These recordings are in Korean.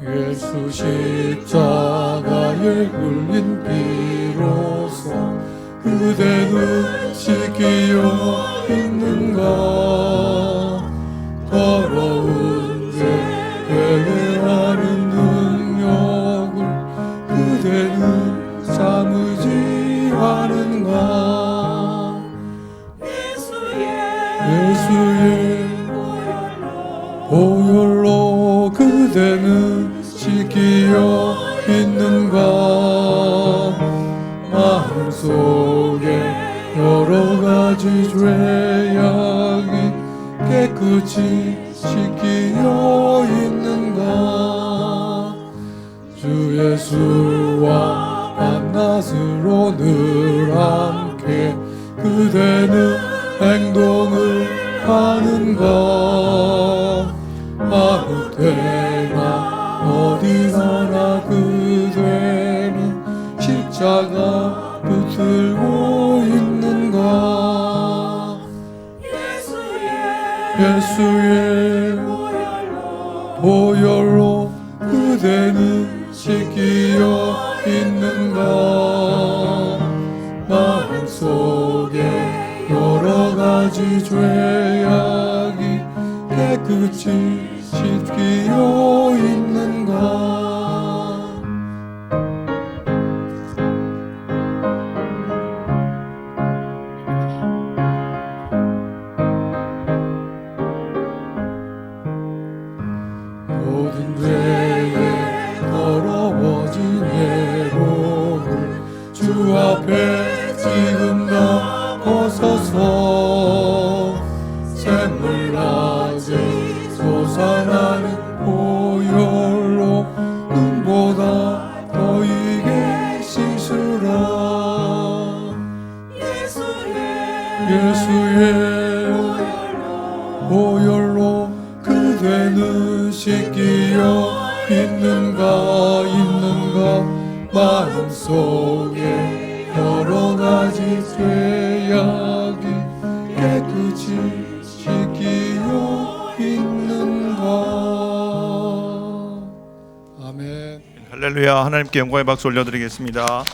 예수 십자가에 흘린 피로써 그대는 지키어 있는가. 더러운 죄 회개하는 능력을 그대는 삼으지 않은가. 예수의 보혈로 그대는 지키어 있는가. 마음속에 여러 가지 죄악이 깨끗이 지키어 있는가. 주 예수와 밤낮으로 늘 함께 그대는 행동을 하는가. 아무 때나 어디서나 그대는 십자가 붙들고 있는가. 예수의 보혈로 그대는 지키어 있는가. 마음속에 여러 가지 죄악이 깨끗이 지키어 있는가. 모든 죄에 더러워진 내 몸을 주 앞에 지금 다 벗어서 샘물나게 솟아나는 보혈로 눈보다 더 이게 씻으라. 예수의 보혈로 그대는 씻기어 있는가. 마음속에 여러 가지 죄악이 깨끗이 지키어 있는가. 아멘. 할렐루야. 하나님께 영광의 박수 올려드리겠습니다.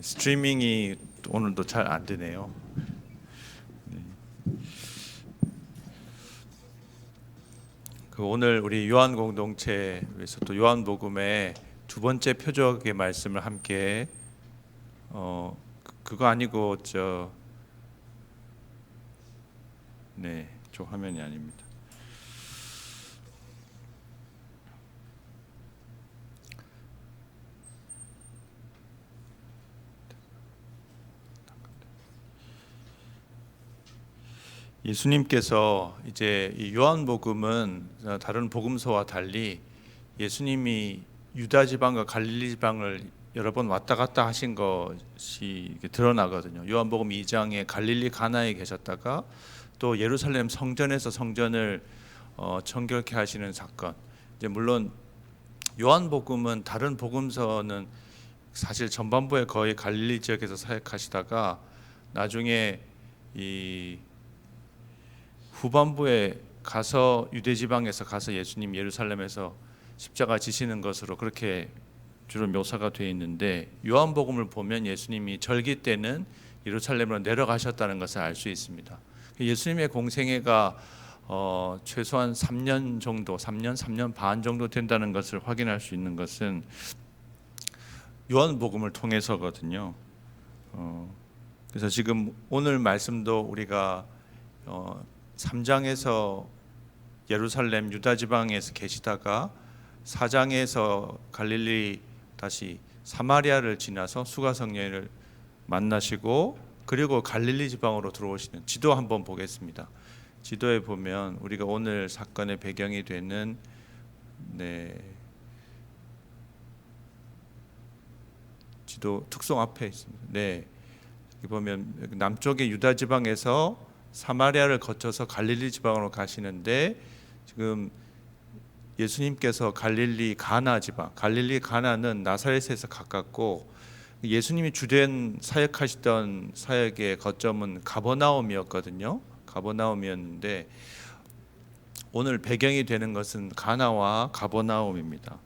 스트리밍이 오늘도 잘 안 되네요. 오늘 우리 요한 공동체에서 또 요한복음의 두 번째 표적의 말씀을 함께 그거 아니고 저 화면이 아닙니다. 예수님께서 이제 이 요한복음은 다른 복음서와 달리 예수님이 유다 지방과 갈릴리 지방을 여러 번 왔다 갔다 하신 것이 드러나거든요. 요한복음 2장에 갈릴리 가나에 계셨다가 또 예루살렘 성전에서 성전을 정결케 하시는 사건. 이제 물론 요한복음은 다른 복음서는 사실 전반부에 거의 갈릴리 지역에서 사역하시다가 나중에 이 후반부에 가서 유대 지방에서 가서 예수님 예루살렘에서 십자가 지시는 것으로 그렇게 주로 묘사가 되어 있는데, 요한복음을 보면 예수님이 절기 때는 예루살렘으로 내려가셨다는 것을 알 수 있습니다. 예수님의 공생애가 최소한 3년 정도, 3년 반 정도 된다는 것을 확인할 수 있는 것은 요한복음을 통해서거든요. 그래서 지금 오늘 말씀도 우리가 3장에서 예루살렘 유다 지방에서 계시다가 4장에서 갈릴리 다시 사마리아를 지나서 수가성녀를 만나시고 그리고 갈릴리 지방으로 들어오시는 지도 한번 보겠습니다. 지도에 보면 우리가 오늘 사건의 배경이 되는 지도 특송 앞에 있습니다. 네, 여기 보면 남쪽의 유다 지방에서 사마리아를 거쳐서 갈릴리 지방으로 가시는데 지금 예수님께서 갈릴리 가나 지방, 갈릴리 가나는 나사렛에서 가깝고 예수님이 주된 사역하시던 사역의 거점은 가버나움이었거든요. 가버나움이었는데 오늘 배경이 되는 것은 가나와 가버나움입니다.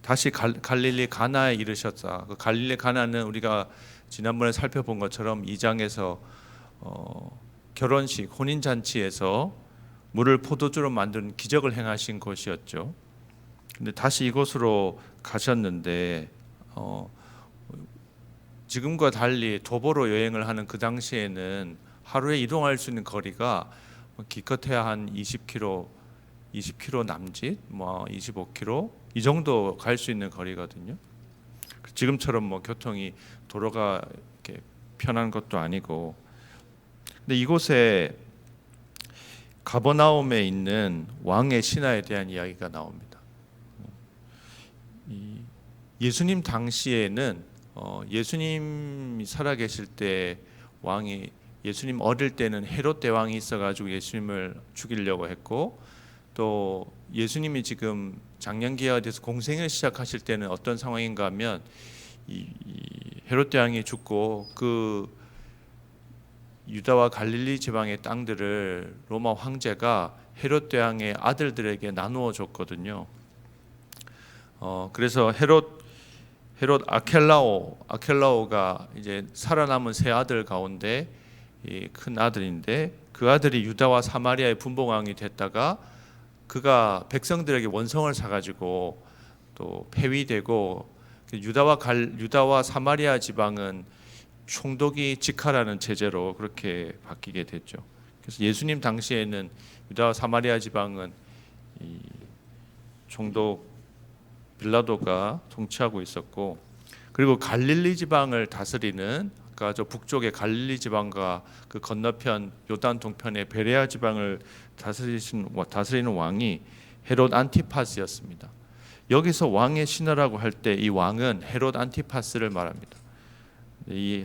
다시 갈릴리 가나에 이르셨다. 그 갈릴리 가나는 우리가 지난번에 살펴본 것처럼 2장에서 결혼식 혼인 잔치에서 물을 포도주로 만드는 기적을 행하신 곳이었죠. 근데 다시 이곳으로 가셨는데 지금과 달리 도보로 여행을 하는 그 당시에는 하루에 이동할 수 있는 거리가 기껏해야 한 20km 남짓, 뭐 25km 이 정도 갈 수 있는 거리거든요. 지금처럼 뭐 교통이 도로가 이렇게 편한 것도 아니고. 근데 이곳에 가버나움에 있는 왕의 신하에 대한 이야기가 나옵니다. 예수님 당시에는 예수님이 살아계실 때 왕이 예수님 어릴 때는 헤롯 대왕이 있어가지고 예수님을 죽이려고 했고 또 예수님이 지금 장년기화돼서 공생을 시작하실 때는 어떤 상황인가 하면 이 헤롯 대왕이 죽고 그 유다와 갈릴리 지방의 땅들을 로마 황제가 헤롯 대왕의 아들들에게 나누어 줬거든요. 그래서 헤롯 아켈라오가 이제 살아남은 세 아들 가운데 큰 아들인데 그 아들이 유다와 사마리아의 분봉왕이 됐다가 그가 백성들에게 원성을 사가지고 또 폐위되고 유다와 사마리아 지방은 총독이 직하라는 체제로 그렇게 바뀌게 됐죠. 그래서 예수님 당시에는 유다와 사마리아 지방은 이 총독 빌라도가 통치하고 있었고 그리고 갈릴리 지방을 다스리는 아까 저 북쪽의 갈릴리 지방과 그 건너편 요단 동편의 베레아 지방을 다스리는 왕이 헤롯 안티파스였습니다. 여기서 왕의 신하라고 할 때 이 왕은 헤롯 안티파스를 말합니다. 이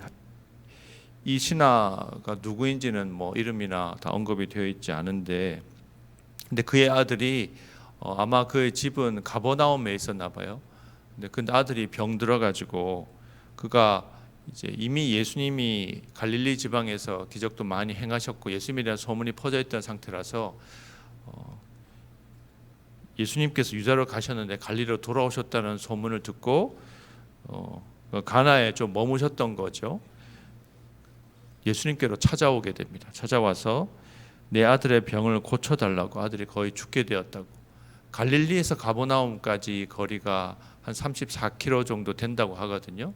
신하가 누구인지는 뭐 이름이나 다 언급이 되어 있지 않은데, 근데 그의 아들이 아마 그의 집은 가버나움에 있었나 봐요. 근데 아들이 병 들어가지고 그가 이제 이미 예수님이 갈릴리 지방에서 기적도 많이 행하셨고 예수님에 대한 소문이 퍼져 있던 상태라서 예수님께서 유다로 가셨는데 갈릴리로 돌아오셨다는 소문을 듣고 가나에 좀 머무셨던 거죠. 예수님께로 찾아오게 됩니다. 찾아와서 내 아들의 병을 고쳐달라고. 아들이 거의 죽게 되었다고. 갈릴리에서 가버나움까지 거리가 한 34km 정도 된다고 하거든요.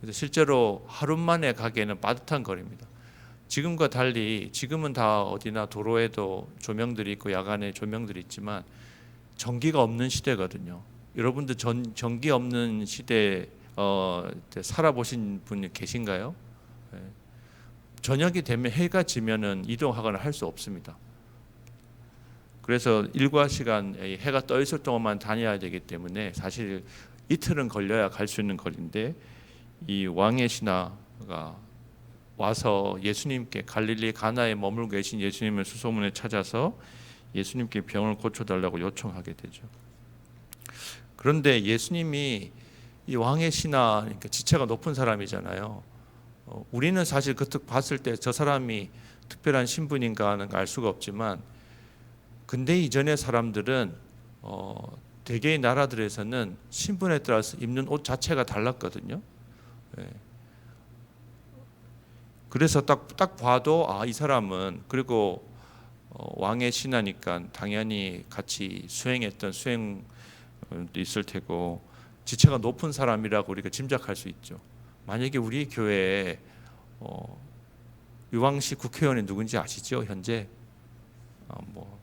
그래서 실제로 하루 만에 가기에는 빠듯한 거리입니다. 지금과 달리 지금은 다 어디나 도로에도 조명들이 있고 야간에 조명들이 있지만 전기가 없는 시대거든요. 여러분들 전기 없는 시대에 살아보신 분 계신가요? 네. 저녁이 되면 해가 지면은 이동하거나 할 수 없습니다. 그래서 일과 시간 해가 떠 있을 동안만 다녀야 되기 때문에 사실 이틀은 걸려야 갈 수 있는 거리인데 이 왕의 신하가 와서 예수님께 갈릴리 가나에 머물고 계신 예수님을 수소문에 찾아서 예수님께 병을 고쳐달라고 요청하게 되죠. 그런데 예수님이 이 왕의 신하, 그러니까 지체가 높은 사람이잖아요. 우리는 사실 그때 봤을 때 저 사람이 특별한 신분인가 하는 걸 알 수가 없지만 근대 이전의 사람들은 대개의 나라들에서는 신분에 따라서 입는 옷 자체가 달랐거든요. 네. 그래서 딱 봐도 이 사람은 그리고 왕의 신하니까 당연히 같이 수행했던 수행도 있을 테고 지체가 높은 사람이라고 우리가 짐작할 수 있죠. 만약에 우리 교회에 유황시 국회의원이 누군지 아시죠? 현재 뭐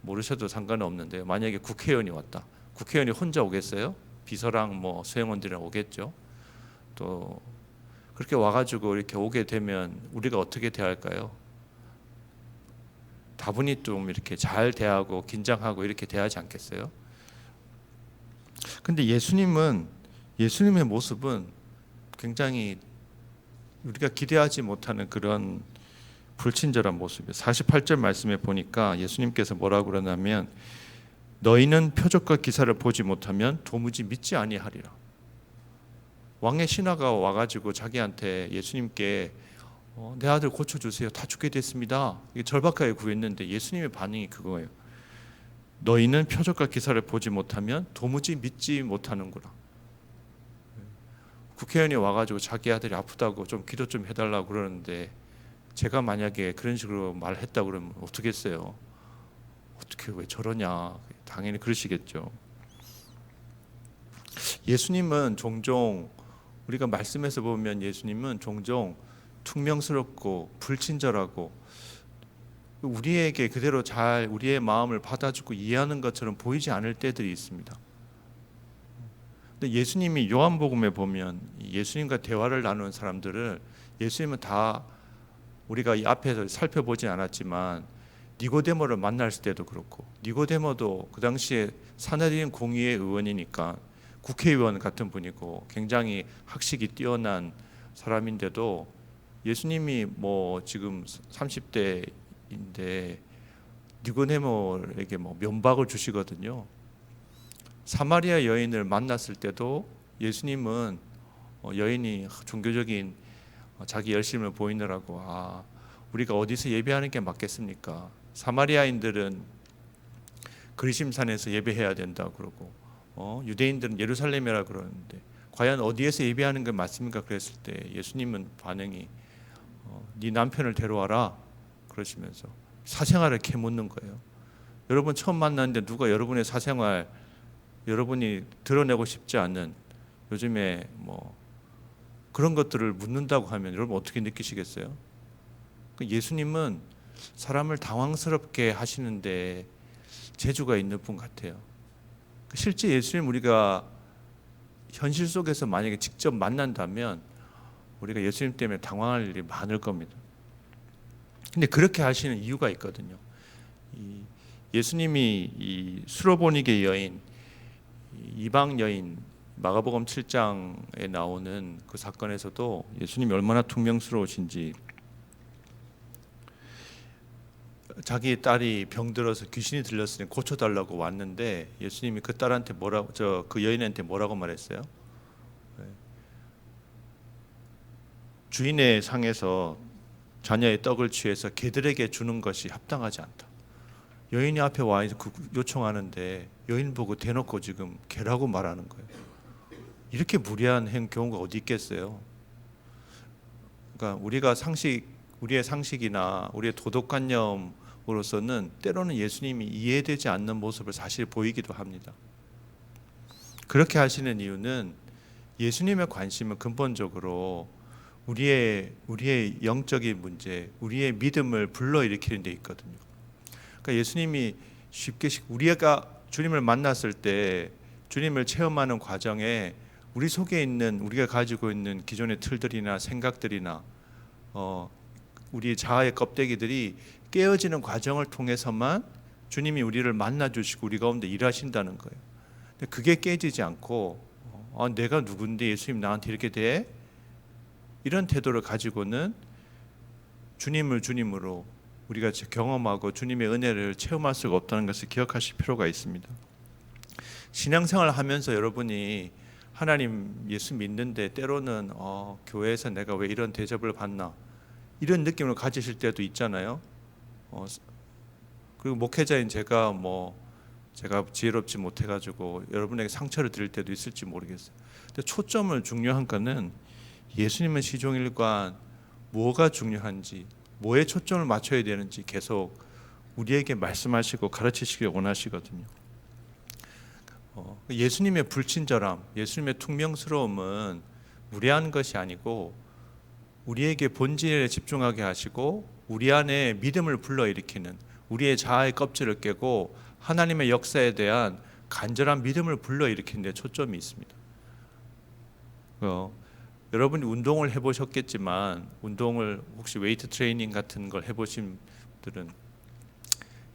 모르셔도 상관은 없는데요. 만약에 국회의원이 왔다. 국회의원이 혼자 오겠어요? 비서랑 뭐 수행원들이랑 오겠죠. 또 그렇게 와가지고 이렇게 오게 되면 우리가 어떻게 대할까요? 다분히 좀 이렇게 잘 대하고 긴장하고 이렇게 대하지 않겠어요? 근데 예수님의 모습은 굉장히 우리가 기대하지 못하는 그런 불친절한 모습이에요. 48절 말씀에 보니까 예수님께서 뭐라고 그러냐면 너희는 표적과 기사를 보지 못하면 도무지 믿지 아니하리라. 왕의 신하가 와가지고 자기한테 예수님께 내 아들 고쳐주세요. 다 죽게 됐습니다. 이게 절박하게 구했는데 예수님의 반응이 그거예요. 너희는 표적과 기사를 보지 못하면 도무지 믿지 못하는구나. 국회의원이 와가지고 자기 아들이 아프다고 좀 기도 좀 해달라고 그러는데 제가 만약에 그런 식으로 말했다 그러면 어떻게 했어요? 어떻게 왜 저러냐? 당연히 그러시겠죠. 예수님은 종종 우리가 말씀에서 보면 예수님은 종종 퉁명스럽고 불친절하고 우리에게 그대로 잘 우리의 마음을 받아주고 이해하는 것처럼 보이지 않을 때들이 있습니다. 근데 예수님이 요한복음에 보면 예수님과 대화를 나누는 사람들을 예수님은 다 우리가 이 앞에서 살펴보지 않았지만 니고데모를 만날 때도 그렇고 니고데모도 그 당시에 사내리인 공의회 의원이니까 국회의원 같은 분이고 굉장히 학식이 뛰어난 사람인데도 예수님이 뭐 지금 30대인데 니고데모에게 뭐 면박을 주시거든요. 사마리아 여인을 만났을 때도 예수님은 여인이 종교적인 자기 열심을 보이느라고 우리가 어디서 예배하는 게 맞겠습니까? 사마리아인들은 그리심산에서 예배해야 된다고 그러고 유대인들은 예루살렘이라 그러는데 과연 어디에서 예배하는 게 맞습니까? 그랬을 때 예수님은 반응이 네 남편을 데려와라 그러시면서 사생활을 캐묻는 거예요. 여러분 처음 만났는데 누가 여러분의 사생활 여러분이 드러내고 싶지 않는 요즘에 뭐 그런 것들을 묻는다고 하면 여러분 어떻게 느끼시겠어요? 예수님은 사람을 당황스럽게 하시는데 재주가 있는 분 같아요. 실제 예수님 우리가 현실 속에서 만약에 직접 만난다면 우리가 예수님 때문에 당황할 일이 많을 겁니다. 근데 그렇게 하시는 이유가 있거든요. 예수님이 이 수로보니게 여인, 이방 여인 마가복음 7장에 나오는 그 사건에서도 예수님이 얼마나 퉁명스러우신지 자기 딸이 병들어서 귀신이 들렸으니 고쳐달라고 왔는데 예수님이 그 딸한테 그 여인한테 뭐라고 말했어요? 주인의 상에서 자녀의 떡을 취해서 개들에게 주는 것이 합당하지 않다. 여인이 앞에 와 있어 요청하는데 여인 보고 대놓고 지금 개라고 말하는 거예요. 이렇게 무례한 경우가 어디 있겠어요? 그러니까 우리의 상식이나 우리의 도덕관념으로서는 때로는 예수님이 이해되지 않는 모습을 사실 보이기도 합니다. 그렇게 하시는 이유는 예수님의 관심은 근본적으로 우리의 영적인 문제, 우리의 믿음을 불러일으키는 데 있거든요. 그러니까 예수님이 쉽게 우리가 주님을 만났을 때 주님을 체험하는 과정에 우리 속에 있는 우리가 가지고 있는 기존의 틀들이나 생각들이나 우리 자아의 껍데기들이 깨어지는 과정을 통해서만 주님이 우리를 만나 주시고 우리 가운데 일하신다는 거예요. 근데 그게 깨지지 않고 내가 누군데 예수님 나한테 이렇게 돼? 이런 태도를 가지고는 주님을 주님으로 우리가 경험하고 주님의 은혜를 체험할 수가 없다는 것을 기억하실 필요가 있습니다. 신앙생활을 하면서 여러분이 하나님 예수 믿는데 때로는 교회에서 내가 왜 이런 대접을 받나 이런 느낌을 가지실 때도 있잖아요. 그리고 목회자인 제가 지혜롭지 못해가지고 여러분에게 상처를 드릴 때도 있을지 모르겠어요. 근데 초점을 중요한 거는 예수님은 시종일관 뭐가 중요한지 뭐에 초점을 맞춰야 되는지 계속 우리에게 말씀하시고 가르치시길 원하시거든요. 예수님의 불친절함, 예수님의 퉁명스러움은 무례한 것이 아니고 우리에게 본질에 집중하게 하시고 우리 안에 믿음을 불러일으키는 우리의 자아의 껍질을 깨고 하나님의 역사에 대한 간절한 믿음을 불러일으키는 데 초점이 있습니다. 여러분이 운동을 해보셨겠지만 운동을 혹시 웨이트 트레이닝 같은 걸 해보신 분들은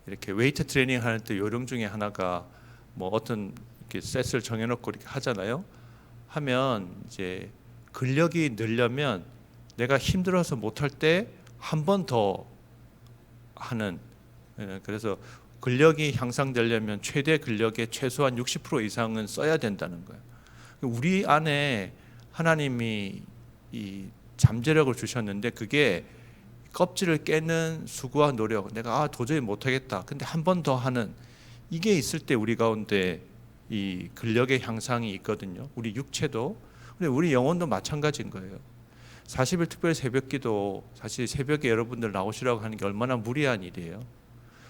이렇게 웨이트 트레이닝 할 때 요령 중에 하나가 어떤 이렇게 셋을 정해놓고 이렇게 하잖아요. 하면 이제 근력이 늘려면 내가 힘들어서 못할 때 한 번 더 하는, 그래서 근력이 향상되려면 최대 근력의 최소한 60% 이상은 써야 된다는 거예요. 우리 안에 하나님이 이 잠재력을 주셨는데 그게 껍질을 깨는 수고와 노력, 내가 도저히 못하겠다 근데 한 번 더 하는, 이게 있을 때 우리 가운데 이 근력의 향상이 있거든요. 우리 육체도, 근데 우리 영혼도 마찬가지인 거예요. 40일 특별 새벽기도, 사실 새벽에 여러분들 나오시라고 하는 게 얼마나 무리한 일이에요.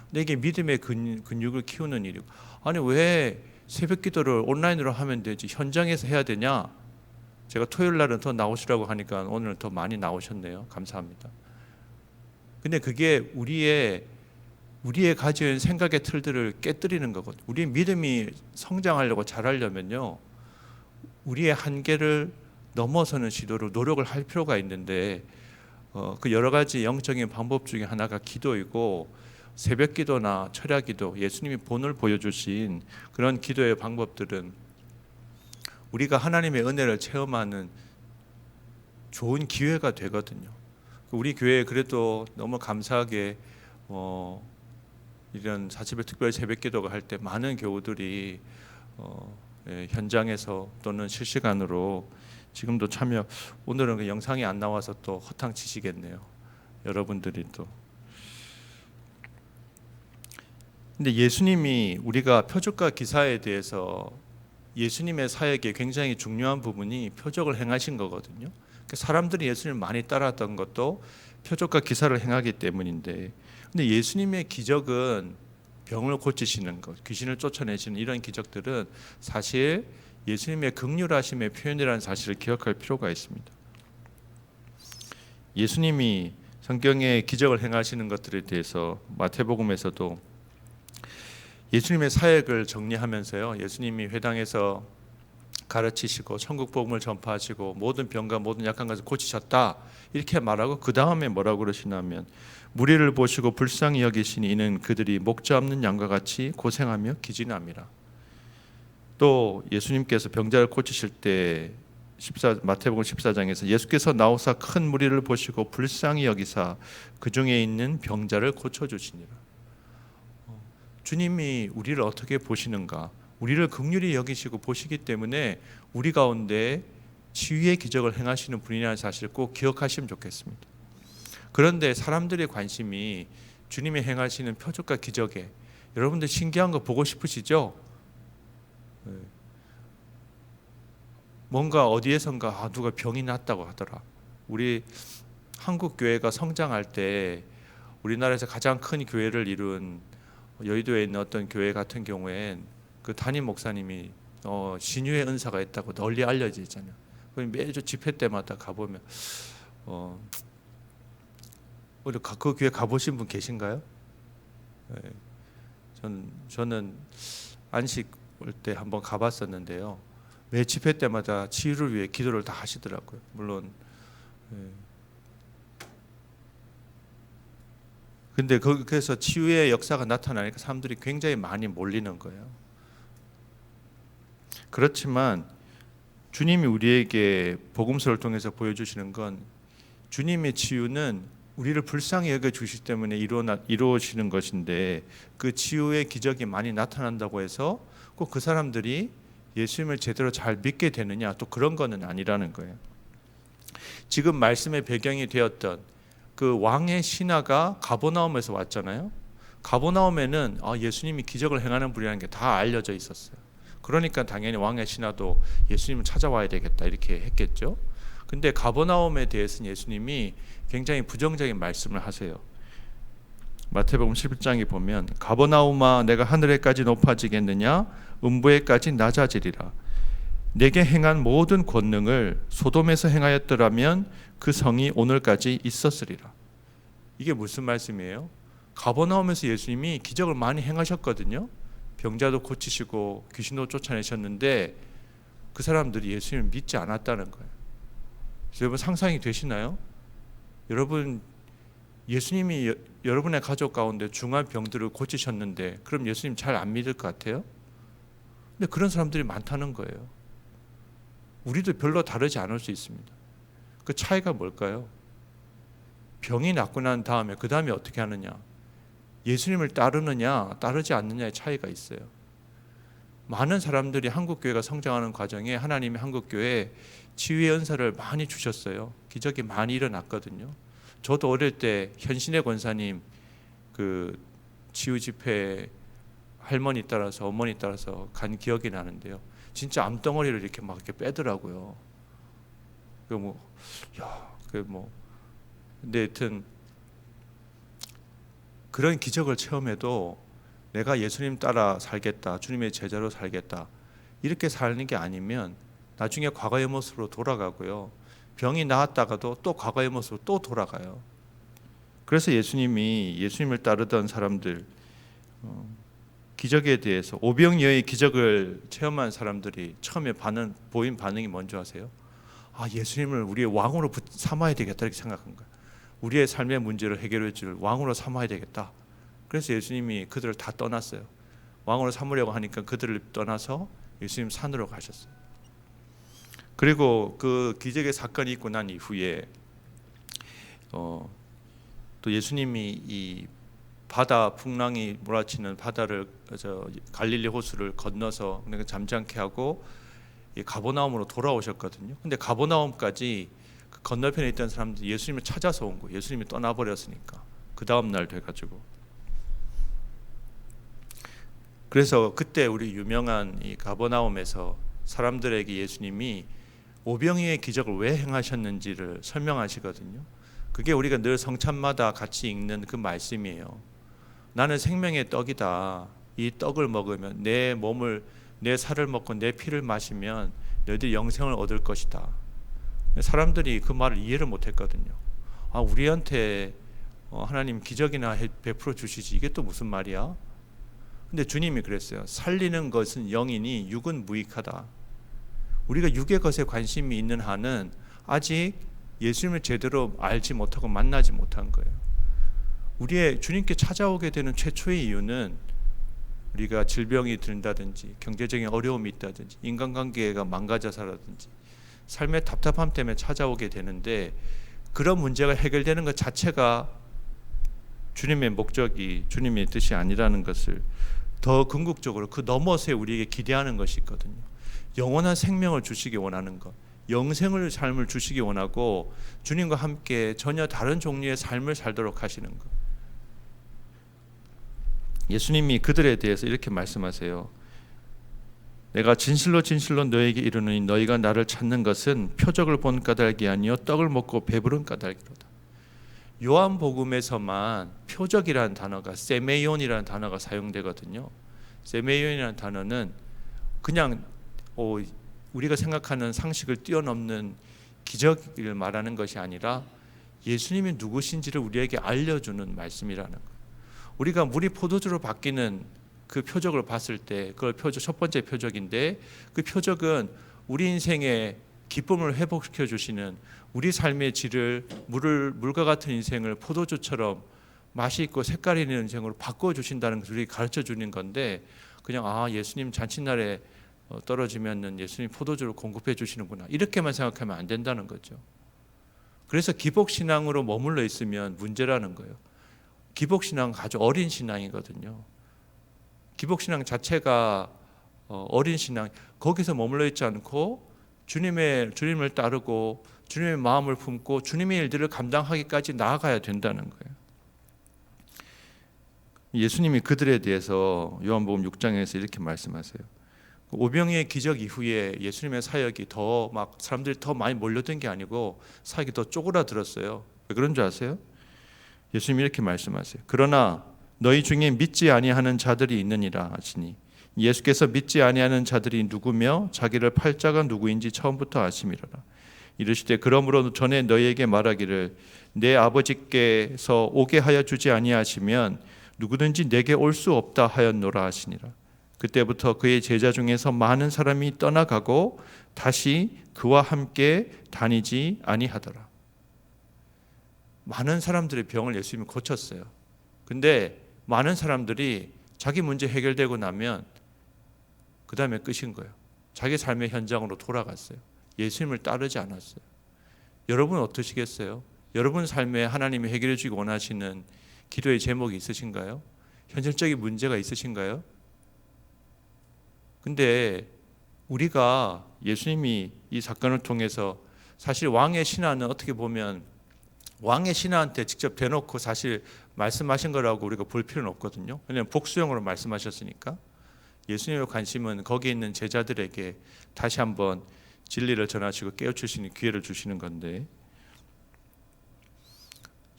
근데 이게 믿음의 근육을 키우는 일이고, 아니 왜 새벽기도를 온라인으로 하면 되지 현장에서 해야 되냐? 제가 토요일 날은 더 나오시라고 하니까 오늘 더 많이 나오셨네요. 감사합니다. 근데 그게 우리의 가지고 있는 생각의 틀들을 깨뜨리는 거거든요. 우리의 믿음이 성장하려고 자라려면요, 우리의 한계를 넘어서는 시도로 노력을 할 필요가 있는데, 그 여러 가지 영적인 방법 중에 하나가 기도이고, 새벽 기도나 철야 기도, 예수님이 본을 보여주신 그런 기도의 방법들은 우리가 하나님의 은혜를 체험하는 좋은 기회가 되거든요. 우리 교회에 그래도 너무 감사하게 이런 40일 특별 새벽 기도가 할 때 많은 교우들이 현장에서 또는 실시간으로 지금도 참여, 오늘은 그 영상이 안 나와서 또 허탕 치시겠네요. 여러분들이 또. 근데 예수님이, 우리가 표적과 기사에 대해서 예수님의 사역에 굉장히 중요한 부분이 표적을 행하신 거거든요. 사람들이 예수님을 많이 따랐던 것도 표적과 기사를 행하기 때문인데, 근데 예수님의 기적은 병을 고치시는 것, 귀신을 쫓아내시는 이런 기적들은 사실 예수님의 긍휼하심의 표현이라는 사실을 기억할 필요가 있습니다. 예수님이 성경에 기적을 행하시는 것들에 대해서 마태복음에서도 예수님의 사역을 정리하면서요, 예수님이 회당에서 가르치시고 천국 복음을 전파하시고 모든 병과 모든 약한 것을 고치셨다 이렇게 말하고, 그 다음에 뭐라고 그러시냐면, 무리를 보시고 불쌍히 여기시니 이는 그들이 목자 없는 양과 같이 고생하며 기진함이라. 또 예수님께서 병자를 고치실 때 마태복음 14장에서 예수께서 나오사 큰 무리를 보시고 불쌍히 여기사 그 중에 있는 병자를 고쳐주시니라. 주님이 우리를 어떻게 보시는가, 우리를 긍휼히 여기시고 보시기 때문에 우리 가운데 치유의 기적을 행하시는 분이라는 사실을 꼭 기억하시면 좋겠습니다. 그런데 사람들의 관심이 주님이 행하시는 표적과 기적에, 여러분들 신기한 거 보고 싶으시죠? 뭔가 어디에선가 누가 병이 났다고 하더라. 우리 한국 교회가 성장할 때 우리나라에서 가장 큰 교회를 이룬 여의도에 있는 어떤 교회 같은 경우엔 그 담임 목사님이 신유의 은사가 있다고 널리 알려져 있잖아요. 매주 집회 때마다 가보면 그 교회 가보신 분 계신가요? 네. 저는 안식 올 때 한번 가봤었는데요. 매 집회 때마다 치유를 위해 기도를 다 하시더라고요. 물론 근데 그래서 치유의 역사가 나타나니까 사람들이 굉장히 많이 몰리는 거예요. 그렇지만 주님이 우리에게 복음서를 통해서 보여주시는 건, 주님의 치유는 우리를 불쌍히 여겨주시기 때문에 이루어지는 것인데, 그 치유의 기적이 많이 나타난다고 해서 꼭 그 사람들이 예수님을 제대로 잘 믿게 되느냐, 또 그런 거는 아니라는 거예요. 지금 말씀의 배경이 되었던 그 왕의 신하가 가버나움에서 왔잖아요. 가버나움에는 예수님이 기적을 행하는 분이라는 게 다 알려져 있었어요. 그러니까 당연히 왕의 신하도 예수님을 찾아와야 되겠다 이렇게 했겠죠. 근데 가버나움에 대해서는 예수님이 굉장히 부정적인 말씀을 하세요. 마태복음 11장에 보면, 가버나움아 내가 하늘에까지 높아지겠느냐, 음부에까지 낮아지리라. 내게 행한 모든 권능을 소돔에서 행하였더라면 그 성이 오늘까지 있었으리라. 이게 무슨 말씀이에요? 가버나움에서 예수님이 기적을 많이 행하셨거든요. 병자도 고치시고 귀신도 쫓아내셨는데 그 사람들이 예수님을 믿지 않았다는 거예요. 여러분 상상이 되시나요? 여러분, 예수님이 여러분의 가족 가운데 중한 병들을 고치셨는데 그럼 예수님 잘 안 믿을 것 같아요? 근데 그런 사람들이 많다는 거예요. 우리도 별로 다르지 않을 수 있습니다. 그 차이가 뭘까요? 병이 낫고 난 다음에 그 다음에 어떻게 하느냐, 예수님을 따르느냐 따르지 않느냐의 차이가 있어요. 많은 사람들이 한국교회가 성장하는 과정에 하나님이 한국교회에 치유의 은사를 많이 주셨어요. 기적이 많이 일어났거든요. 저도 어릴 때 현신의 권사님 그 치유 집회 할머니 따라서 어머니 따라서 간 기억이 나는데요. 진짜 암덩어리를 이렇게 막 이렇게 빼더라고요. 근데 하여튼 그런 기적을 체험해도 내가 예수님 따라 살겠다, 주님의 제자로 살겠다 이렇게 사는 게 아니면 나중에 과거의 모습으로 돌아가고요. 병이 나았다가도 또 과거의 모습으로 또 돌아가요. 그래서 예수님을 따르던 사람들, 기적에 대해서 오병이어의 기적을 체험한 사람들이 처음에 보인 반응이 뭔지 아세요? 아, 예수님을 우리의 왕으로 삼아야 되겠다 이렇게 생각한 거예요. 우리의 삶의 문제를 해결해 줄 왕으로 삼아야 되겠다. 그래서 예수님이 그들을 다 떠났어요. 왕으로 삼으려고 하니까 그들을 떠나서 예수님 산으로 가셨어요. 그리고 그 기적의 사건이 있고 난 이후에 또 예수님이 이 바다 풍랑이 몰아치는 바다를 갈릴리 호수를 건너서 잠잠케 하고 가버나움으로 돌아오셨거든요. 근데 가버나움까지 그 건너편에 있던 사람들이 예수님을 찾아서 온 거예요. 예수님이 떠나버렸으니까 그 다음 날 돼가지고. 그래서 그때 우리 유명한 이 가버나움에서 사람들에게 예수님이 오병이어의 기적을 왜 행하셨는지를 설명하시거든요. 그게 우리가 늘 성찬마다 같이 읽는 그 말씀이에요. 나는 생명의 떡이다. 이 떡을 먹으면 내 살을 먹고 내 피를 마시면 너희들이 영생을 얻을 것이다. 사람들이 그 말을 이해를 못했거든요. 아, 우리한테 하나님 기적이나 베풀어 주시지 이게 또 무슨 말이야? 근데 주님이 그랬어요. 살리는 것은 영이니 육은 무익하다. 우리가 육의 것에 관심이 있는 한은 아직 예수님을 제대로 알지 못하고 만나지 못한 거예요. 우리의 주님께 찾아오게 되는 최초의 이유는 우리가 질병이 든다든지 경제적인 어려움이 있다든지 인간관계가 망가져서라든지 삶의 답답함 때문에 찾아오게 되는데, 그런 문제가 해결되는 것 자체가 주님의 목적이 주님의 뜻이 아니라는 것을 더 궁극적으로 그 너머에 우리에게 기대하는 것이 있거든요. 영원한 생명을 주시기 원하는 것, 영생을 삶을 주시기 원하고 주님과 함께 전혀 다른 종류의 삶을 살도록 하시는 것. 예수님이 그들에 대해서 이렇게 말씀하세요. 내가 진실로 진실로 너에게 이르노니 너희가 나를 찾는 것은 표적을 본 까닭이 아니요 떡을 먹고 배부른 까닭이로다. 요한복음에서만 표적이라는 단어가 세메이온이라는 단어가 사용되거든요. 세메이온이라는 단어는 그냥 우리가 생각하는 상식을 뛰어넘는 기적을 말하는 것이 아니라 예수님이 누구신지를 우리에게 알려주는 말씀이라는 거예요. 우리가 물이 포도주로 바뀌는 그 표적을 봤을 때 그걸 첫 번째 표적인데, 그 표적은 우리 인생의 기쁨을 회복시켜 주시는, 우리 삶의 질을 물과 같은 인생을 포도주처럼 맛이 있고 색깔이 있는 인생으로 바꿔 주신다는 것을 우리에게 가르쳐 주는 건데, 그냥 예수님 잔칫날에 떨어지면은 예수님 포도주를 공급해 주시는구나 이렇게만 생각하면 안 된다는 거죠. 그래서 기복신앙으로 머물러 있으면 문제라는 거예요. 기복신앙은 아주 어린 신앙이거든요. 기복신앙 자체가 어린 신앙, 거기서 머물러 있지 않고 주님을 따르고 주님의 마음을 품고 주님의 일들을 감당하기까지 나아가야 된다는 거예요. 예수님이 그들에 대해서 요한복음 6장에서 이렇게 말씀하세요. 오병이의 기적 이후에 예수님의 사역이 더 막 사람들이 더 많이 몰려든 게 아니고 사역이 더 쪼그라들었어요. 왜 그런 줄 아세요? 예수님이 이렇게 말씀하세요. 그러나 너희 중에 믿지 아니하는 자들이 있느니라 하시니, 예수께서 믿지 아니하는 자들이 누구며 자기를 팔 자가 누구인지 처음부터 아심이로라. 이르시되 그러므로 전에 너희에게 말하기를 내 아버지께서 오게 하여 주지 아니하시면 누구든지 내게 올 수 없다 하였노라 하시니라. 그때부터 그의 제자 중에서 많은 사람이 떠나가고 다시 그와 함께 다니지 아니하더라. 많은 사람들의 병을 예수님이 고쳤어요. 근데 많은 사람들이 자기 문제 해결되고 나면 그 다음에 끝인 거예요. 자기 삶의 현장으로 돌아갔어요. 예수님을 따르지 않았어요. 여러분은 어떠시겠어요? 여러분 삶에 하나님이 해결해 주기 원하시는 기도의 제목이 있으신가요? 현실적인 문제가 있으신가요? 근데 우리가 예수님이 이 사건을 통해서 사실 왕의 신하는 어떻게 보면 왕의 신하한테 직접 대놓고 사실 말씀하신 거라고 우리가 볼 필요는 없거든요. 왜냐하면 복수형으로 말씀하셨으니까. 예수님의 관심은 거기 있는 제자들에게 다시 한번 진리를 전하시고 깨우치시는 기회를 주시는 건데,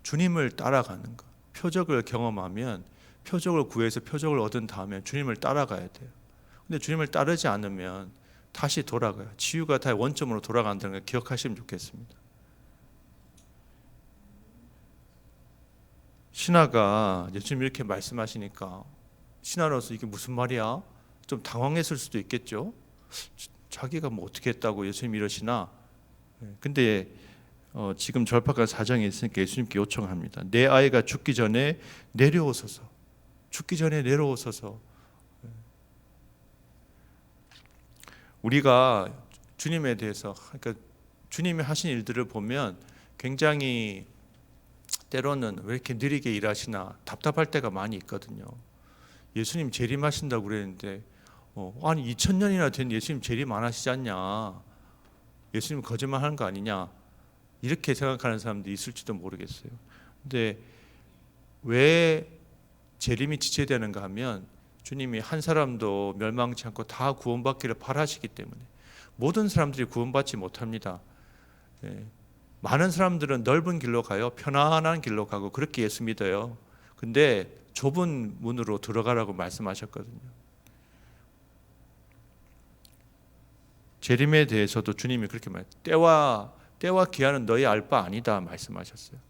주님을 따라가는 것, 표적을 경험하면 표적을 구해서 표적을 얻은 다음에 주님을 따라가야 돼요. 근데 주님을 따르지 않으면 다시 돌아가요. 치유가 다 원점으로 돌아간다는 걸 기억하시면 좋겠습니다. 신하가 예수님 이렇게 말씀하시니까 신하로서 이게 무슨 말이야? 좀 당황했을 수도 있겠죠. 자기가 뭐 어떻게 했다고 예수님 이러시나. 근데 지금 절박한 사정이 있으니까 예수님께 요청합니다. 내 아이가 죽기 전에 내려오소서. 죽기 전에 내려오소서. 우리가 주님에 대해서, 그러니까 주님이 하신 일들을 보면 굉장히 때로는 왜 이렇게 느리게 일하시나 답답할 때가 많이 있거든요. 예수님 재림하신다고 그랬는데 아니 2000년이나 된 예수님 재림 안 하시지 않냐, 예수님 거짓말하는 거 아니냐, 이렇게 생각하는 사람도 있을지도 모르겠어요. 근데 왜 재림이 지체되는가 하면 주님이 한 사람도 멸망치 않고 다 구원받기를 바라시기 때문에. 모든 사람들이 구원받지 못합니다. 많은 사람들은 넓은 길로 가요. 편안한 길로 가고 그렇게 예수 믿어요. 근데 좁은 문으로 들어가라고 말씀하셨거든요. 재림에 대해서도 주님이 그렇게 때와 기한은 너희 알 바 아니다 말씀하셨어요.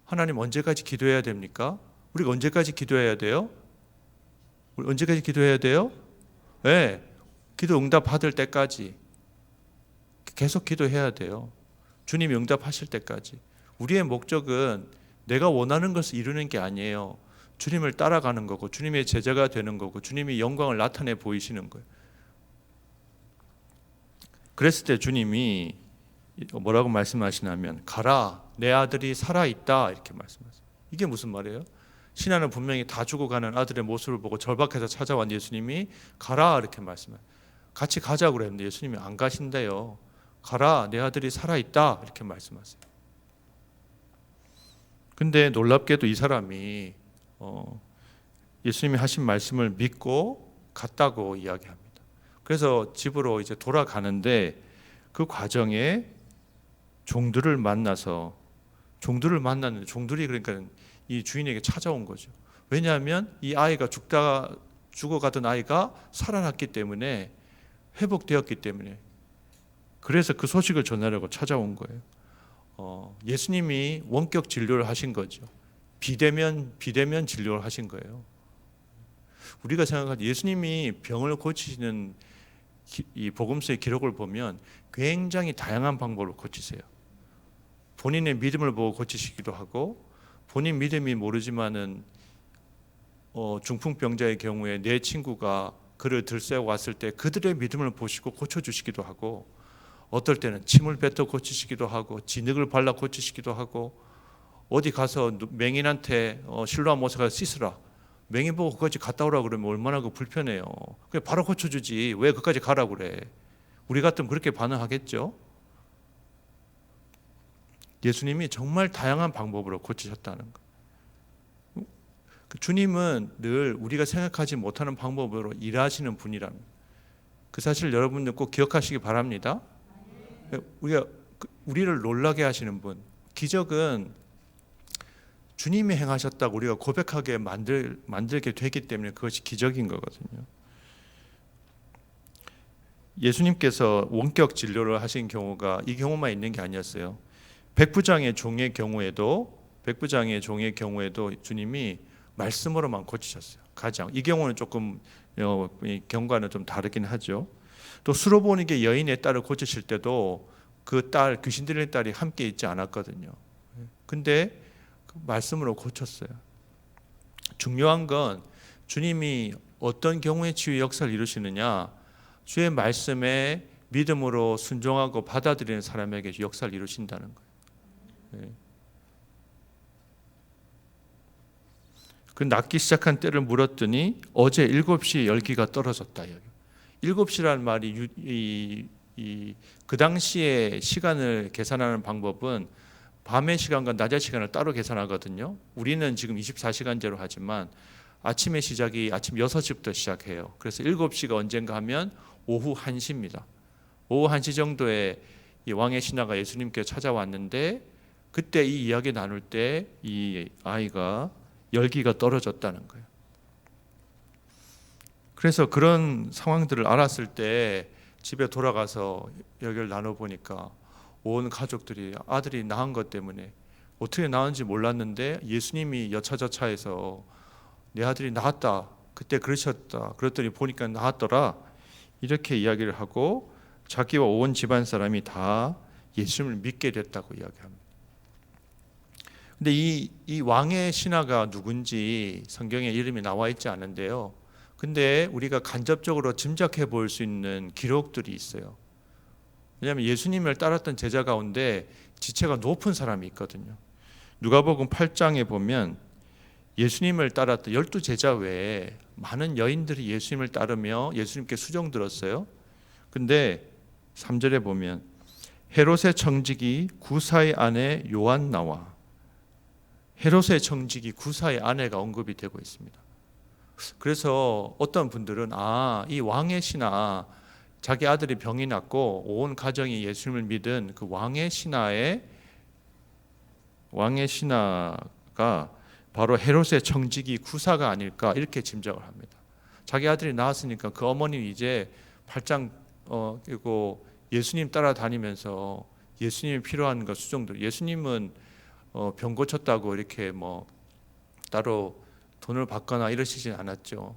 하나님 언제까지 기도해야 됩니까? 우리가 언제까지 기도해야 돼요? 우리 언제까지 기도해야 돼요? 네, 기도 응답 받을 때까지 계속 기도해야 돼요. 주님이 응답하실 때까지. 우리의 목적은 내가 원하는 것을 이루는 게 아니에요. 주님을 따라가는 거고 주님의 제자가 되는 거고 주님이 영광을 나타내 보이시는 거예요. 그랬을 때 주님이 뭐라고 말씀하시냐면 가라, 내 아들이 살아있다 이렇게 말씀하세요. 이게 무슨 말이에요? 신하는 분명히 다 죽어가는 아들의 모습을 보고 절박해서 찾아온 예수님이 가라 이렇게 말씀해요. 같이 가자고 그랬는데 예수님이 안 가신대요. 가라, 내 아들이 살아있다 이렇게 말씀하세요. 근데 놀랍게도 이 사람이 예수님이 하신 말씀을 믿고 갔다고 이야기합니다. 그래서 집으로 이제 돌아가는데 그 과정에 종들을 만났는데 종들이 그러니까 이 주인에게 찾아온 거죠. 왜냐하면 이 아이가 죽어가던 아이가 살아났기 때문에, 회복되었기 때문에, 그래서 그 소식을 전하려고 찾아온 거예요. 예수님이 원격 진료를 하신 거죠. 비대면 진료를 하신 거예요. 우리가 생각할 예수님이 병을 고치시는 이 복음서의 기록을 보면 굉장히 다양한 방법으로 고치세요. 본인의 믿음을 보고 고치시기도 하고, 본인 믿음이 모르지만은 중풍병자의 경우에 내 친구가 그를 들새고 왔을 때 그들의 믿음을 보시고 고쳐주시기도 하고, 어떨 때는 침을 뱉어 고치시기도 하고, 진흙을 발라 고치시기도 하고, 어디 가서 맹인한테 실로암 모세가 씻으라, 맹인 보고 그까지 갔다 오라 그러면 얼마나 불편해요. 그냥 바로 고쳐주지 왜 그까지 가라고 그래. 우리 같으면 그렇게 반응하겠죠. 예수님이 정말 다양한 방법으로 고치셨다는 거. 주님은 늘 우리가 생각하지 못하는 방법으로 일하시는 분이랍니다. 그 사실 여러분들 꼭 기억하시기 바랍니다. 우리를 놀라게 하시는 분, 기적은 주님이 행하셨다고 우리가 고백하게 만들게 되기 때문에 그것이 기적인 거거든요. 예수님께서 원격 진료를 하신 경우가 이 경우만 있는 게 아니었어요. 백부장의 종의 경우에도 주님이 말씀으로만 고치셨어요. 가장 이 경우는 조금 경과는 좀 다르긴 하죠. 또 수로보니게 여인의 딸을 고치실 때도 그 딸, 귀신 들린 딸이 함께 있지 않았거든요. 근데 말씀으로 고쳤어요. 중요한 건 주님이 어떤 경우에 치유 역사를 이루시느냐, 주의 말씀에 믿음으로 순종하고 받아들이는 사람에게 역사를 이루신다는 거예요. 네. 그 낫기 시작한 때를 물었더니 어제 7시에 열기가 떨어졌다. 7시라는 말이 그 당시에 시간을 계산하는 방법은 밤의 시간과 낮의 시간을 따로 계산하거든요. 우리는 지금 24시간제로 하지만 아침의 시작이 아침 6시부터 시작해요. 그래서 7시가 언젠가 하면 오후 1시입니다. 오후 1시 정도에 이 왕의 신하가 예수님께 찾아왔는데 그때 이 이야기 나눌 때 이 아이가 열기가 떨어졌다는 거예요. 그래서 그런 상황들을 알았을 때 집에 돌아가서 얘기를 나눠보니까 온 가족들이 아들이 낳은 것 때문에 어떻게 낳은지 몰랐는데 예수님이 여차저차해서 내 아들이 낳았다. 그때 그러셨다. 그랬더니 보니까 낳았더라. 이렇게 이야기를 하고 자기와 온 집안 사람이 다 예수님을 믿게 됐다고 이야기합니다. 근데 이 왕의 신하가 누군지 성경에 이름이 나와 있지 않은데요. 근데 우리가 간접적으로 짐작해 볼 수 있는 기록들이 있어요. 왜냐하면 예수님을 따랐던 제자 가운데 지체가 높은 사람이 있거든요. 누가복음 8장에 보면 예수님을 따랐던 12제자 외에 많은 여인들이 예수님을 따르며 예수님께 수종 들었어요. 근데 3절에 보면 헤롯의 청지기 구사의 아내 요한나와 헤롯의 청지기 구사의 아내가 언급이 되고 있습니다. 그래서 어떤 분들은 이 왕의 신하 자기 아들이 병이 났고 온 가정이 예수님을 믿은 그 왕의 신하가 바로 헤롯의 청지기 구사가 아닐까 이렇게 짐작을 합니다. 자기 아들이 낳았으니까 그 어머니 이제 팔짱 끼고 예수님 따라다니면서 예수님이 필요한 것 수종들. 예수님은 병 고쳤다고 이렇게 뭐 따로 돈을 받거나 이러시진 않았죠.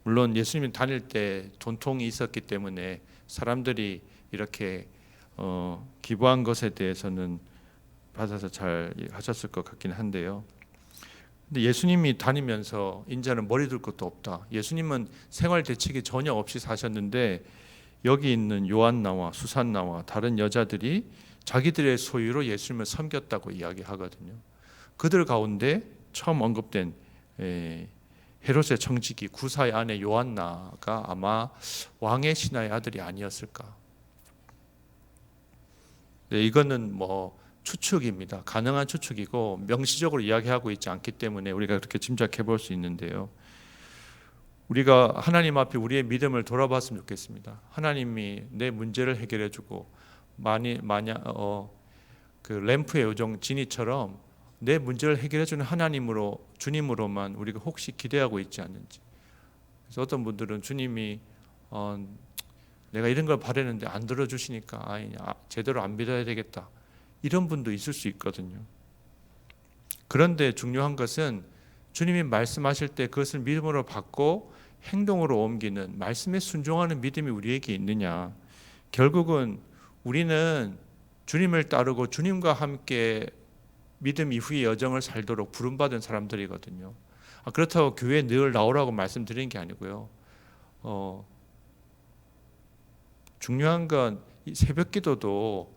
물론 예수님이 다닐 때 돈통이 있었기 때문에 사람들이 이렇게 기부한 것에 대해서는 받아서 잘 하셨을 것 같긴 한데요. 근데 예수님이 다니면서 인자는 머리 둘 것도 없다. 예수님은 생활 대책이 전혀 없이 사셨는데 여기 있는 요한나와 수산나와 다른 여자들이 자기들의 소유로 예수님을 섬겼다고 이야기하거든요. 그들 가운데 처음 언급된 헤롯의 청지기 구사의 아내 요한나가 아마 왕의 신하의 아들이 아니었을까. 네, 이거는 뭐 추측입니다. 가능한 추측이고 명시적으로 이야기하고 있지 않기 때문에 우리가 그렇게 짐작해 볼 수 있는데요. 우리가 하나님 앞에 우리의 믿음을 돌아봤으면 좋겠습니다. 하나님이 내 문제를 해결해 주고 만약 그 램프의 요정 지니처럼 내 문제를 해결해 주는 하나님으로 주님으로만 우리가 혹시 기대하고 있지 않는지. 그래서 어떤 분들은 주님이 내가 이런 걸 바랬는데 안 들어주시니까 제대로 안 믿어야 되겠다. 이런 분도 있을 수 있거든요. 그런데 중요한 것은 주님이 말씀하실 때 그것을 믿음으로 받고 행동으로 옮기는 말씀에 순종하는 믿음이 우리에게 있느냐. 결국은 우리는 주님을 따르고 주님과 함께 믿음 이후의 여정을 살도록 부름받은 사람들이거든요. 그렇다고 교회에 늘 나오라고 말씀드리는 게 아니고요. 중요한 건 새벽 기도도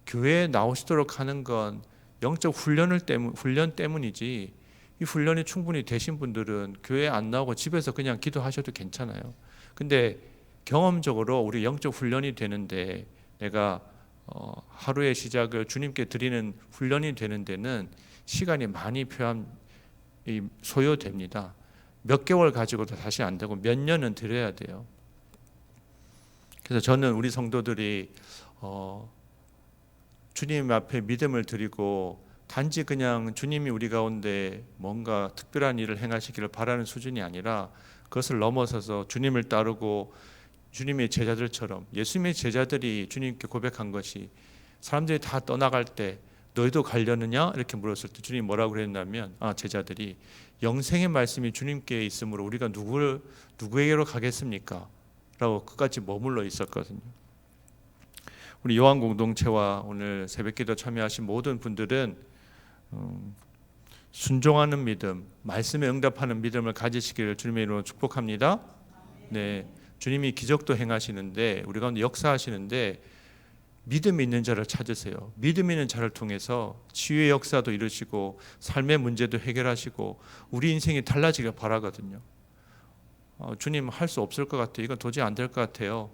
교회에 나오시도록 하는 건 영적 훈련 때문이지 이 훈련이 충분히 되신 분들은 교회에 안 나오고 집에서 그냥 기도하셔도 괜찮아요. 근데 경험적으로 우리 영적 훈련이 되는데 내가 하루의 시작을 주님께 드리는 훈련이 되는 데는 시간이 많이 소요됩니다. 몇 개월 가지고도 다시 안 되고 몇 년은 드려야 돼요. 그래서 저는 우리 성도들이 주님 앞에 믿음을 드리고 단지 그냥 주님이 우리 가운데 뭔가 특별한 일을 행하시기를 바라는 수준이 아니라 그것을 넘어서서 주님을 따르고 주님의 제자들처럼 예수님의 제자들이 주님께 고백한 것이 사람들이 다 떠나갈 때 너희도 가려느냐 이렇게 물었을 때 주님이 뭐라고 그랬냐면 제자들이 영생의 말씀이 주님께 있으므로 우리가 누구에게로 가겠습니까? 라고 끝까지 머물러 있었거든요. 우리 요한 공동체와 오늘 새벽기도 참여하신 모든 분들은 순종하는 믿음, 말씀에 응답하는 믿음을 가지시기를 주님의 이름으로 축복합니다. 네, 주님이 기적도 행하시는데 우리 가운데 역사하시는데 믿음 있는 자를 찾으세요. 믿음 있는 자를 통해서 치유의 역사도 이루시고 삶의 문제도 해결하시고 우리 인생이 달라지길 바라거든요. 주님 할 수 없을 것 같아요. 이건 도저히 안 될 것 같아요.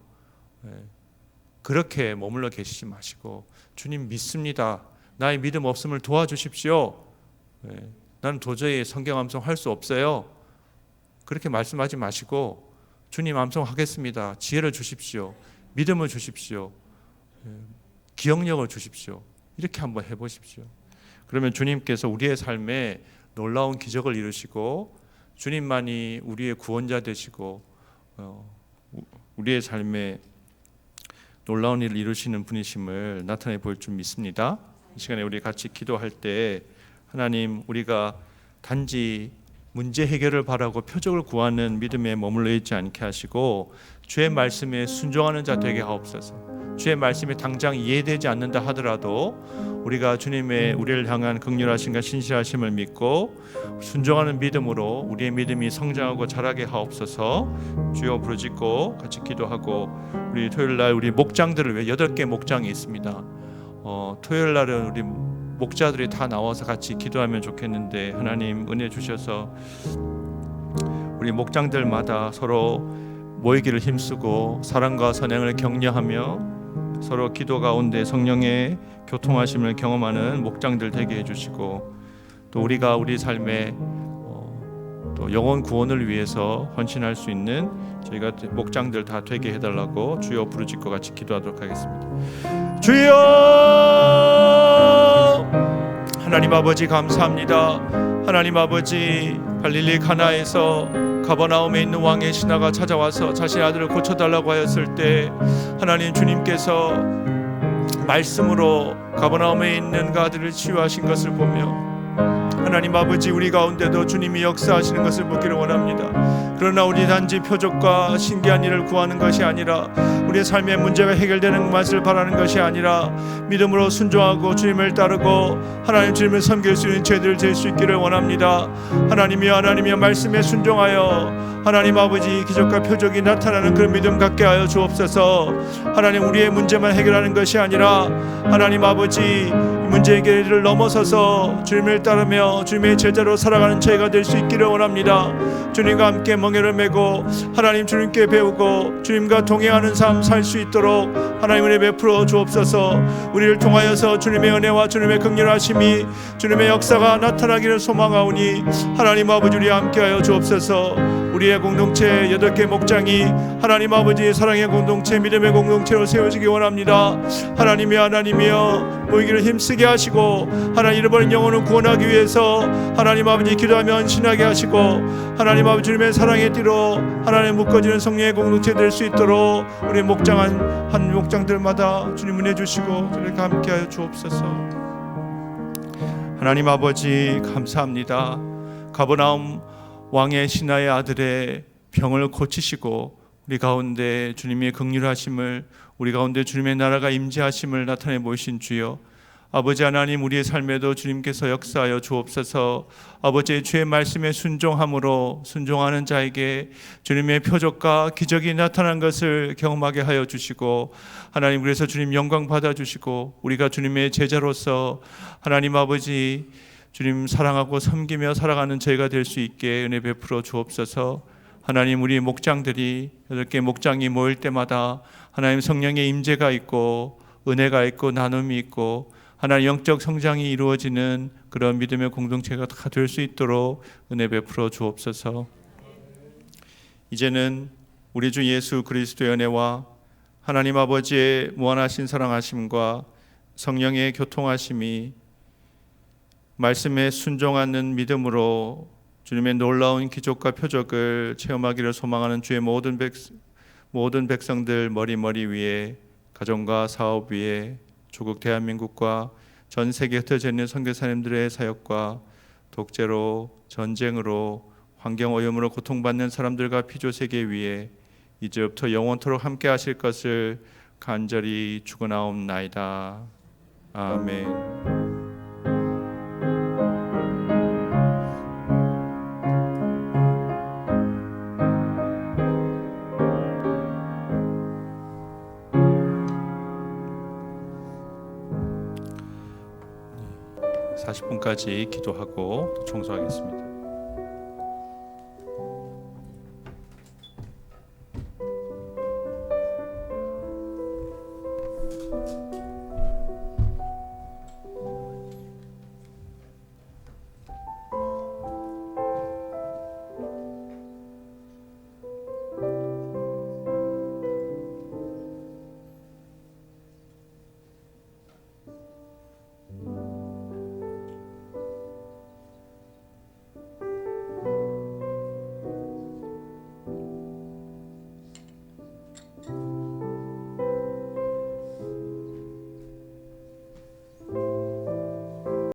그렇게 머물러 계시지 마시고 주님 믿습니다. 나의 믿음 없음을 도와주십시오. 나는 도저히 성경 암송할 수 없어요. 그렇게 말씀하지 마시고 주님 암송하겠습니다. 지혜를 주십시오. 믿음을 주십시오. 기억력을 주십시오. 이렇게 한번 해보십시오. 그러면 주님께서 우리의 삶에 놀라운 기적을 이루시고 주님만이 우리의 구원자 되시고 우리의 삶에 놀라운 일을 이루시는 분이심을 나타내 보일 줄 믿습니다. 이 시간에 우리 같이 기도할 때 하나님, 우리가 단지 문제 해결을 바라고 표적을 구하는 믿음에 머물러 있지 않게 하시고 주의 말씀에 순종하는 자 되게 하옵소서. 주의 말씀이 당장 이해되지 않는다 하더라도 우리가 주님의 우리를 향한 긍휼하심과 신실하심을 믿고 순종하는 믿음으로 우리의 믿음이 성장하고 자라게 하옵소서. 주여 부르짖고 같이 기도하고 우리 토요일 날 우리 목장들을 위해 8개 목장이 있습니다. 토요일 날은 우리 목자들이 다 나와서 같이 기도하면 좋겠는데 하나님 은혜 주셔서 우리 목장들마다 서로 모이기를 힘쓰고 사랑과 선행을 격려하며 서로 기도 가운데 성령의 교통하심을 경험하는 목장들 되게 해주시고 또 우리가 우리 삶에 또 영혼 구원을 위해서 헌신할 수 있는 저희가 목장들 다 되게 해달라고 주여 부르짖고 같이 기도하도록 하겠습니다. 주여! 하나님 아버지 감사합니다. 하나님 아버지, 갈릴리 가나에서 가버나움에 있는 왕의 신하가 찾아와서 자신의 아들을 고쳐달라고 하였을 때 하나님 주님께서 말씀으로 가버나움에 있는 그 아들을 치유하신 것을 보며 하나님 아버지, 우리 가운데도 주님이 역사하시는 것을 보기를 원합니다. 그러나 우리 단지 표적과 신기한 일을 구하는 것이 아니라 우리의 삶의 문제가 해결되는 것을 바라는 것이 아니라 믿음으로 순종하고 주님을 따르고 하나님 주님을 섬길 수 있는 죄들을 질 수 있기를 원합니다. 하나님이여 말씀에 순종하여 하나님 아버지 기적과 표적이 나타나는 그런 믿음 갖게 하여 주옵소서. 하나님, 우리의 문제만 해결하는 것이 아니라 하나님 아버지 문제 해결을 넘어서서 주님을 따르며 주님의 제자로 살아가는 저희가 될 수 있기를 원합니다. 주님과 함께 멍에를 메고 하나님 주님께 배우고 주님과 동행하는 삶 살 수 있도록 하나님 은혜 베풀어 주옵소서. 우리를 통하여서 주님의 은혜와 주님의 긍휼하심이 주님의 역사가 나타나기를 소망하오니 하나님 아버지 우리와 함께하여 주옵소서. 우리의 공동체 8개 목장이 하나님 아버지의 사랑의 공동체, 믿음의 공동체로 세워지기 원합니다. 하나님이여 모이기를 힘쓰게 하시고 하나님 잃어버린 영혼을 구원하기 위해서 하나님 아버지 기도하며 헌신하게 하시고 하나님 아버지 주님의 사랑의 띠로 하나님 묶어지는 성령의 공동체 될 수 있도록 우리 목장 한 목장들마다 주님 은혜 주시고 저렇게 함께하여 주옵소서. 하나님 아버지 감사합니다. 가버나움 왕의 신하의 아들의 병을 고치시고 우리 가운데 주님의 긍휼하심을, 우리 가운데 주님의 나라가 임재하심을 나타내 보이신 주여, 아버지 하나님, 우리의 삶에도 주님께서 역사하여 주옵소서. 아버지, 주의 말씀에 순종함으로 순종하는 자에게 주님의 표적과 기적이 나타난 것을 경험하게 하여 주시고 하나님, 그래서 주님 영광 받아주시고 우리가 주님의 제자로서 하나님 아버지 주님 사랑하고 섬기며 살아가는 저희가 될 수 있게 은혜 베풀어 주옵소서. 하나님, 우리 목장들이 8개 목장이 모일 때마다 하나님 성령의 임재가 있고 은혜가 있고 나눔이 있고 하나님 영적 성장이 이루어지는 그런 믿음의 공동체가 다 될 수 있도록 은혜 베풀어 주옵소서. 이제는 우리 주 예수 그리스도의 은혜와 하나님 아버지의 무한하신 사랑하심과 성령의 교통하심이 말씀에 순종하는 믿음으로 주님의 놀라운 기적과 표적을 체험하기를 소망하는 주의 모든 백성들 머리 위에, 가정과 사업 위에, 조국 대한민국과 전 세계에 흩어져 있는 선교사님들의 사역과 독재로, 전쟁으로, 환경오염으로 고통받는 사람들과 피조세계 위에 이제부터 영원토록 함께 하실 것을 간절히 축원하옵나이다. 아멘. 40분까지 기도하고 또 청소하겠습니다.